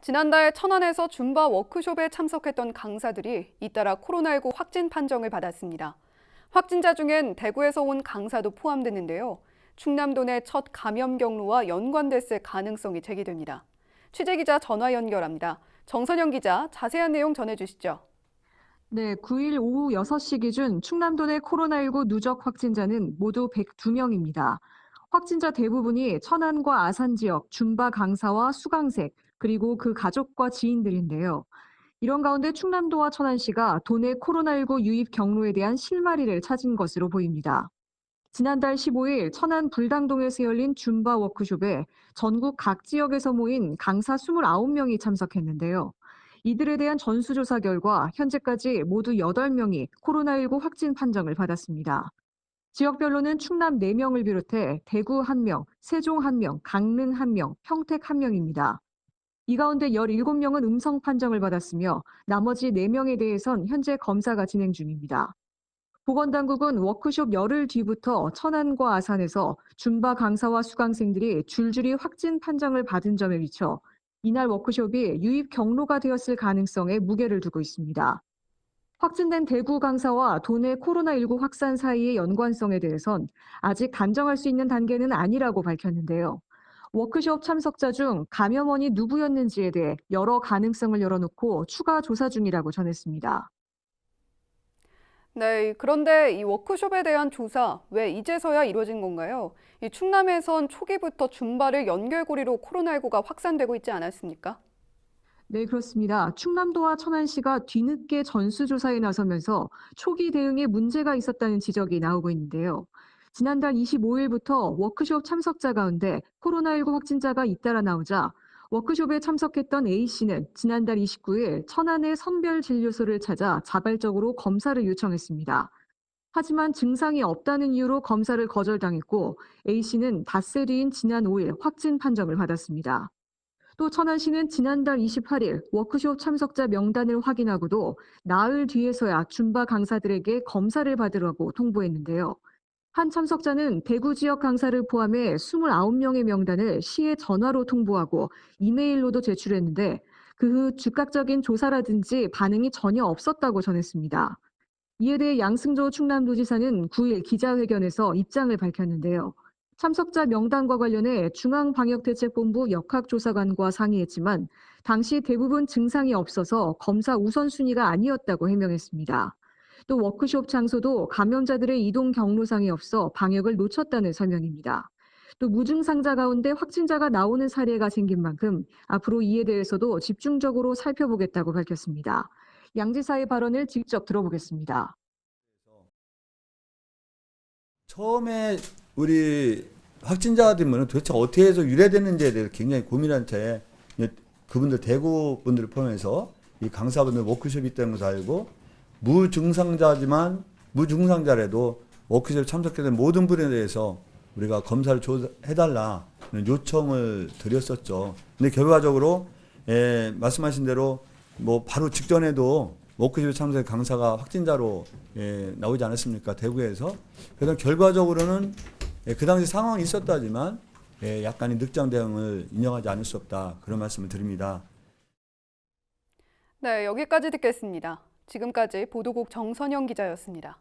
지난달 천안에서 줌바 워크숍에 참석했던 강사들이 잇따라 코로나19 확진 판정을 받았습니다. 확진자 중엔 대구에서 온 강사도 포함됐는데요. 충남도 내 첫 감염 경로와 연관됐을 가능성이 제기됩니다. 취재기자 전화 연결합니다. 정선영 기자, 자세한 내용 전해주시죠. 네, 9일 오후 6시 기준 충남도 내 코로나19 누적 확진자는 모두 102명입니다. 확진자 대부분이 천안과 아산 지역 줌바 강사와 수강생, 그리고 그 가족과 지인들인데요. 이런 가운데 충남도와 천안시가 도내 코로나19 유입 경로에 대한 실마리를 찾은 것으로 보입니다. 지난달 15일 천안 불당동에서 열린 줌바 워크숍에 전국 각 지역에서 모인 강사 29명이 참석했는데요. 이들에 대한 전수조사 결과 현재까지 모두 8명이 코로나19 확진 판정을 받았습니다. 지역별로는 충남 4명을 비롯해 대구 1명, 세종 1명, 강릉 1명, 평택 1명입니다. 이 가운데 17명은 음성 판정을 받았으며 나머지 4명에 대해선 현재 검사가 진행 중입니다. 보건당국은 워크숍 열흘 뒤부터 천안과 아산에서 줌바 강사와 수강생들이 줄줄이 확진 판정을 받은 점에 비춰 이날 워크숍이 유입 경로가 되었을 가능성에 무게를 두고 있습니다. 확진된 대구 강사와 도내 코로나19 확산 사이의 연관성에 대해선 아직 단정할 수 있는 단계는 아니라고 밝혔는데요. 워크숍 참석자 중 감염원이 누구였는지에 대해 여러 가능성을 열어놓고 추가 조사 중이라고 전했습니다. 네, 그런데 이 워크숍에 대한 조사 왜 이제서야 이루어진 건가요? 이 충남에선 초기부터 줌바를 연결고리로 코로나19가 확산되고 있지 않았습니까? 네, 그렇습니다. 충남도와 천안시가 뒤늦게 전수조사에 나서면서 초기 대응에 문제가 있었다는 지적이 나오고 있는데요. 지난달 25일부터 워크숍 참석자 가운데 코로나19 확진자가 잇따라 나오자 워크숍에 참석했던 A씨는 지난달 29일 천안의 선별진료소를 찾아 자발적으로 검사를 요청했습니다. 하지만 증상이 없다는 이유로 검사를 거절당했고 A씨는 닷새 뒤인 지난 5일 확진 판정을 받았습니다. 또 천안시는 지난달 28일 워크숍 참석자 명단을 확인하고도 나흘 뒤에서야 줌바 강사들에게 검사를 받으라고 통보했는데요. 한 참석자는 대구 지역 강사를 포함해 29명의 명단을 시에 전화로 통보하고 이메일로도 제출했는데 그 후 즉각적인 조사라든지 반응이 전혀 없었다고 전했습니다. 이에 대해 양승조 충남도지사는 9일 기자회견에서 입장을 밝혔는데요. 참석자 명단과 관련해 중앙방역대책본부 역학조사관과 상의했지만 당시 대부분 증상이 없어서 검사 우선순위가 아니었다고 해명했습니다. 또 워크숍 장소도 감염자들의 이동 경로상이 없어 방역을 놓쳤다는 설명입니다. 또 무증상자 가운데 확진자가 나오는 사례가 생긴 만큼 앞으로 이에 대해서도 집중적으로 살펴보겠다고 밝혔습니다. 양 지사의 발언을 직접 들어보겠습니다. 처음에 우리 확진자들은 도대체 어떻게 해서 유래됐는지에 대해서 굉장히 고민한 채 그분들 대구 분들을 포함해서 이 강사분들 워크숍이 있다는 것을 알고 무증상자라도 워크숍에 참석했던 모든 분에 대해서 우리가 검사를 해달라는 요청을 드렸었죠. 근데 결과적으로 말씀하신 대로 뭐 바로 직전에도 워크숍 참석 강사가 확진자로 나오지 않았습니까? 대구에서. 그래서 결과적으로는 그 당시 상황이 있었다지만 약간의 늑장 대응을 인정하지 않을 수 없다. 그런 말씀을 드립니다. 네, 여기까지 듣겠습니다. 지금까지 보도국 정선영 기자였습니다.